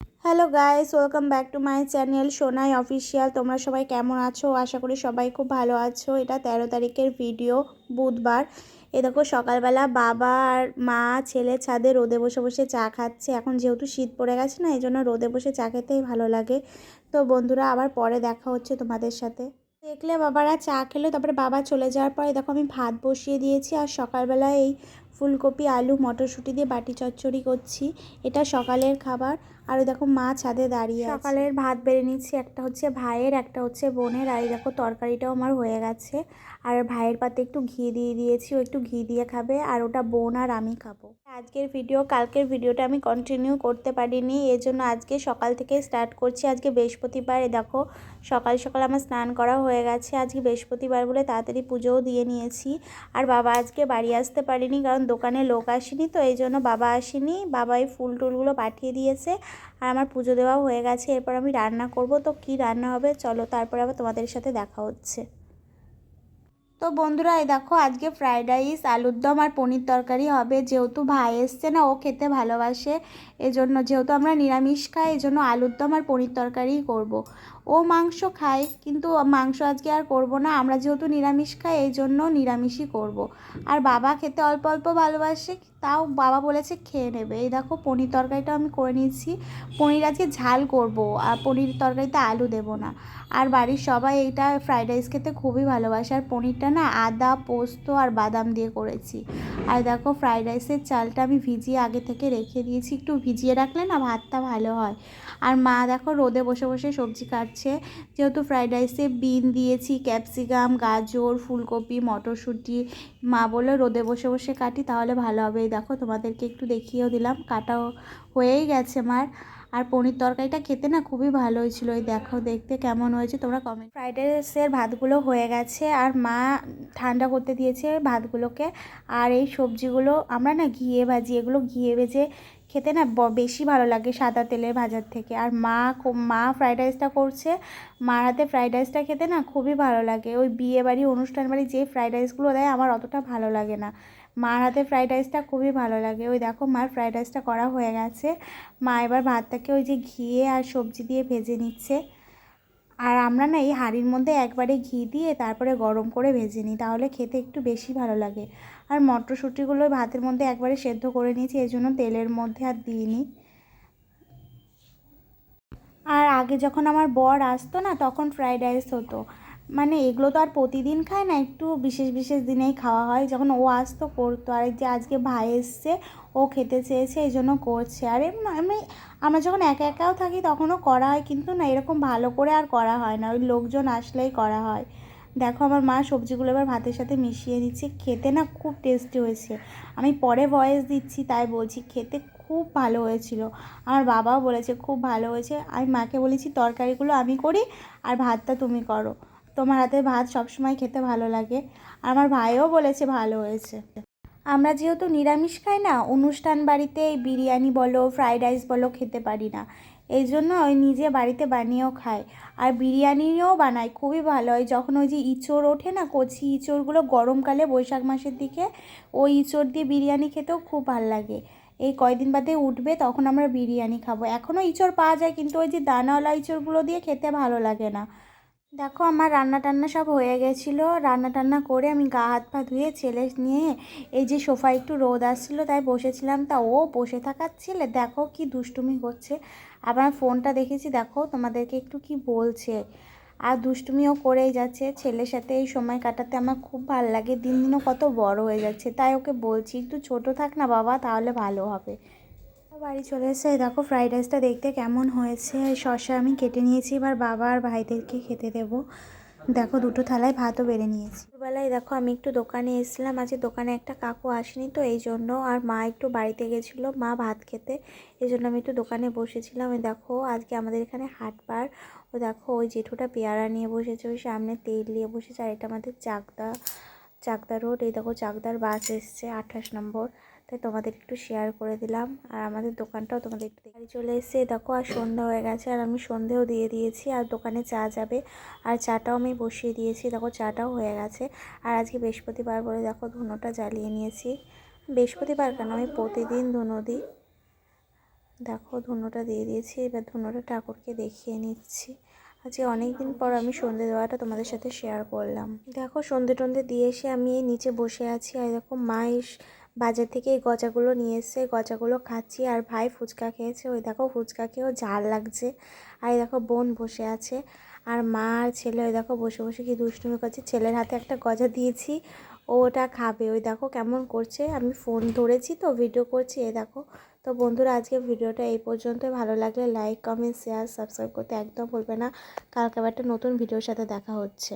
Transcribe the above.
Hello guys, welcome back to my channel Sonai official. তোমরা সবাই কেমন আছো? আশা করি সবাই খুব ভালো আছো। এটা 13 তারিখের ভিডিও, বুধবার। এ দেখো সকালবেলা বাবা আর মা ছেলে ছাদে রোদে বসে বসে চা খাচ্ছে। এখন যেহেতু শীত পড়ে গেছে না, এই জন্য রোদে বসে চা খেতেই ভালো লাগে। তো বন্ধুরা, আবার পরে দেখা হচ্ছে তোমাদের সাথে। দেখলে বাবারা চা খেলো, তারপরে বাবা চলে যাওয়ার পরে দেখো আমি ভাত বসিয়ে দিয়েছি। আর সকালবেলা এই ফুলকপি আলু মটরশুঁটি দিয়ে বাটি চচ্চড়ি করছি। এটা সকালের খাবার। আর দেখো মা ছাদে দাঁড়িয়ে আছে। সকালের ভাত বেড়ে নিচ্ছি, একটা হচ্ছে ভাইয়ের, একটা হচ্ছে বোনের। আর দেখো তরকারিটাও আমার হয়ে গেছে। আর ভাইয়ের পাতে একটু ঘি দিয়ে দিয়েছি, ও একটু ঘি দিয়ে খাবে, আর ওটা বোন আর আমি খাবো। আজকের ভিডিও কালকের ভিডিওটা আমি কন্টিনিউ করতে পারিনি, এই জন্য আজকে সকাল থেকে স্টার্ট করছি। আজকে বৃহস্পতিবার। দেখো সকাল সকাল আমার স্নান করা হয়ে গেছে। আজকে বৃহস্পতিবার বলে তাড়াতাড়ি পুজোও দিয়ে নিয়েছি। আর বাবা আজকে বাড়ি আসতে পারিনি, কারণ দোকানে লোক আসেনি, তো এই জন্য বাবা আসেনি। বাবা এই ফুল টুলগুলো পাঠিয়ে দিয়েছে। আর আমার পুজো দেওয়াও হয়ে গেছে। এরপর আমি রান্না করব। তো কি রান্না হবে চলো, তারপরে আবার তোমাদের সাথে দেখা হচ্ছে। তো বন্ধুরা, এই দেখো আজকে ফ্রাইড রাইস, আলুর দম আর পনির তরকারি হবে। যেহেতু ভাই এসছে না, ও খেতে ভালোবাসে, এজন্য যেহেতু আমরা নিরামিষ খাই, এজন্য আলুর দম আর পনির তরকারিই করব। ও মাংস খায়, কিন্তু মাংস আজকে আর করব না। আমরা যেহেতু নিরামিষ খাই, এই জন্য নিরামিষই করব। আর বাবা খেতে অল্প অল্প ভালোবাসে, তাও বাবা বলেছে খেয়ে নেবে। এই দেখো পনির তরকারিটা আমি করে নিয়েছি। পনির আজকে ঝাল করব, আর পনির তরকারিতে আলু দেব না। আর বাড়ির সবাই এইটা ফ্রাইড রাইস খেতে খুবই ভালোবাসে। আর পনিরটা না আদা পোস্ত আর বাদাম দিয়ে করেছি। আর দেখো ফ্রাইড রাইসের চালটা আমি ভিজিয়ে আগে থেকে রেখে দিয়েছি। একটু ভিজিয়ে রাখলে না ভাতটা ভালো হয়। আর মা দেখো রোদে বসে বসে সবজি কাটছে। যেহেতু ফ্রাইড রাইসে বিন দিয়েছি, ক্যাপসিকাম, গাজর, ফুলকপি, মটরশুঁটি, মা বললো রোদে বসে বসে কাটি, তাহলে ভালো হবে। এই দেখো তোমাদেরকে একটু দেখিয়েও দিলাম, কাটাও হয়েই গেছে মার। আর পনির তরকারিটা খেতে না খুবই ভালো হয়েছিল। এই দেখো দেখতে কেমন হয়েছে তোমরা কমেন্ট। ফ্রাইড রাইসের ভাতগুলো হয়ে গেছে, আর মা ঠান্ডা করতে দিয়েছে ভাতগুলোকে। আর এই সবজিগুলো আমরা না ঘিয়ে ভাজি, এগুলো ঘিয়ে ভেজে খেতে না বেশি ভালো লাগে সাদা তেলের ভাজার থেকে। আর মা ফ্রাইড রাইসটা করছে। মার হাতে ফ্রাইড রাইসটা খেতে না খুবই ভালো লাগে। ওই বিয়ে বাড়ি অনুষ্ঠান বাড়ি যে ফ্রাইড রাইসগুলো দেয় আমার অতটা ভালো লাগে না। মার হাতে ফ্রাইড রাইসটা খুবই ভালো লাগে। ওই দেখো মার ফ্রাইড রাইসটা করা হয়ে গেছে। মা এবার ভাতটাকে ওই যে ঘিয়ে আর সবজি দিয়ে ভেজে নিচ্ছে। আর আমরা না এই হাঁড়ির মধ্যে একবারে ঘি দিয়ে তারপরে গরম করে ভেজে নিই, তাহলে খেতে একটু বেশি ভালো লাগে। আর মটরশুঁটিগুলো ভাতের মধ্যে একবারে সেদ্ধ করে নিয়েছি, এই জন্য তেলের মধ্যে আর দিইনি। আর আগে যখন আমার বর আসতো না, তখন ফ্রাইড রাইস হতো। মানে এগুলো তো আর প্রতিদিন খায় না, একটু বিশেষ বিশেষ দিনেই খাওয়া হয়। যখন ও আসতো করতো। আর এই যে আজকে ভাই এসছে, ও খেতে চেয়েছে, এই জন্য করছে। আর আমি আমরা যখন একা একাও থাকি তখনও করা হয়, কিন্তু না এরকম ভালো করে আর করা হয় না, ওই লোকজন আসলেই করা হয়। দেখো আমার মা সবজিগুলো এবার ভাতের সাথে মিশিয়ে দিচ্ছে। খেতে না খুব টেস্টি হয়েছে। আমি পরে ভয়েস দিচ্ছি, তাই বলছি খেতে খুব ভালো হয়েছিল। আমার বাবাও বলেছে খুব ভালো হয়েছে। আমি মাকে বলেছি তরকারিগুলো আমি করি, আর ভাতটা তুমি করো, তোমার হাতের ভাত সবসময় খেতে ভালো লাগে। আর আমার ভাইও বলেছে ভালো হয়েছে। আমরা যেহেতু নিরামিষ খাই না, অনুষ্ঠান বাড়িতে এই বিরিয়ানি বলো ফ্রাইড রাইস বলো খেতে পারি না, এই জন্য ওই নিজে বাড়িতে বানিয়েও খাই। আর বিরিয়ানিও বানাই, খুবই ভালো হয়। যখন ওই যে ইঁচড় ওঠে না, কচি ইঁচড়গুলো গরমকালে বৈশাখ মাসের দিকে, ওই ইঁচড় দিয়ে বিরিয়ানি খেতেও খুব ভালো লাগে। এই কয়দিন বাদে উঠবে, তখন আমরা বিরিয়ানি খাবো। এখনও ইঁচড় পাওয়া যায়, কিন্তু ওই যে দানাওয়ালা ইঁচড়গুলো দিয়ে খেতে ভালো লাগে না। দেখো আমার রান্না টান্না সব হয়ে গেছিলো। রান্না টান্না করে আমি গা হাত পা ধুয়ে ছেলে নিয়ে এই যে সোফায় একটু রোদ আসছিলো তাই বসেছিলাম। তা ও বসে থাকার ছেলে দেখো কি দুষ্টুমি করছে। আবার ফোনটা দেখেছি, দেখো তোমাদেরকে একটু কি বলছে। আর দুষ্টুমিও করেই যাচ্ছে। ছেলের সাথে এই সময় কাটাতে আমার খুব ভালো লাগে। দিন দিনও কত বড় হয়ে যাচ্ছে, তাই ওকে বলছি একটু ছোট থাক না বাবা, তাহলে ভালো হবে। বাড়ি চলে এসে দেখো ফ্রাইড রাইসটা দেখতে কেমন হয়েছে। শসা আমি কেটে নিয়েছি, এবার বাবা আর ভাইদেরকে খেতে দেবো। দেখো দুটো থালায় ভাতও বেড়ে নিয়েছি। দুপুরবেলায় দেখো আমি একটু দোকানে এসেছিলাম। আজকে দোকানে একটা কাকু আসেনি, তো এই জন্য। আর মা একটু বাড়িতে গেছিলো মা ভাত খেতে, এই জন্য আমি একটু দোকানে বসেছিলাম। ওই দেখো আজকে আমাদের এখানে হাটবার। ও দেখো ওই জেঠুটা পেয়ারা নিয়ে বসেছে, ওই সামনে তেল নিয়ে বসেছে। আর এটা আমাদের চাকদা রোড। এই দেখো চাকদার বাস এসছে 28 নম্বর, তাই তোমাদের একটু শেয়ার করে দিলাম। আর আমাদের দোকানটাও তোমাদের একটু বাড়ি চলে এসেছে দেখো। আর সন্ধ্যা হয়ে গেছে, আর আমি সন্ধেও দিয়ে দিয়েছি। আর দোকানে চা যাবে, আর চাটাও আমি বসিয়ে দিয়েছি। দেখো চাটাও হয়ে গেছে। আর আজকে বৃহস্পতিবার বলে দেখো ধুনোটা জ্বালিয়ে নিয়েছি। বৃহস্পতিবার কেন, আমি প্রতিদিন ধুনো দিই। দেখো ধুনোটা দিয়ে দিয়েছি, এবার ধুনোটা ঠাকুরকে দেখিয়ে নিচ্ছি। আজকে অনেক দিন পর আমি সন্ধে দেওয়াটা তোমাদের সাথে শেয়ার করলাম। দেখো সন্ধে টন্ধে দিয়ে এসে আমি এই নিচে বসে আছি, আর দেখো মা বাজার থেকে এই গজাগুলো নিয়ে এসে গজাগুলো খাচ্ছি, আর ভাই ফুচকা খেয়েছে, ওই দেখো ফুচকা খেয়েও ঝাল লাগছে। আর এই দেখো বোন বসে আছে, আর মা আর ছেলে ওই দেখো বসে বসে কি দুষ্টুমি করছে। ছেলের হাতে একটা গজা দিয়েছি, ও ওটা খাবে। ওই দেখো কেমন করছে, আমি ফোন ধরেছি তো ভিডিও করছি। এ দেখো। তো বন্ধুরা আজকে ভিডিওটা এই পর্যন্ত। ভালো লাগলে লাইক কমেন্ট শেয়ার সাবস্ক্রাইব করতে একদম ভুলবে না। কালকে আবার একটা নতুন ভিডিওর সাথে দেখা হচ্ছে।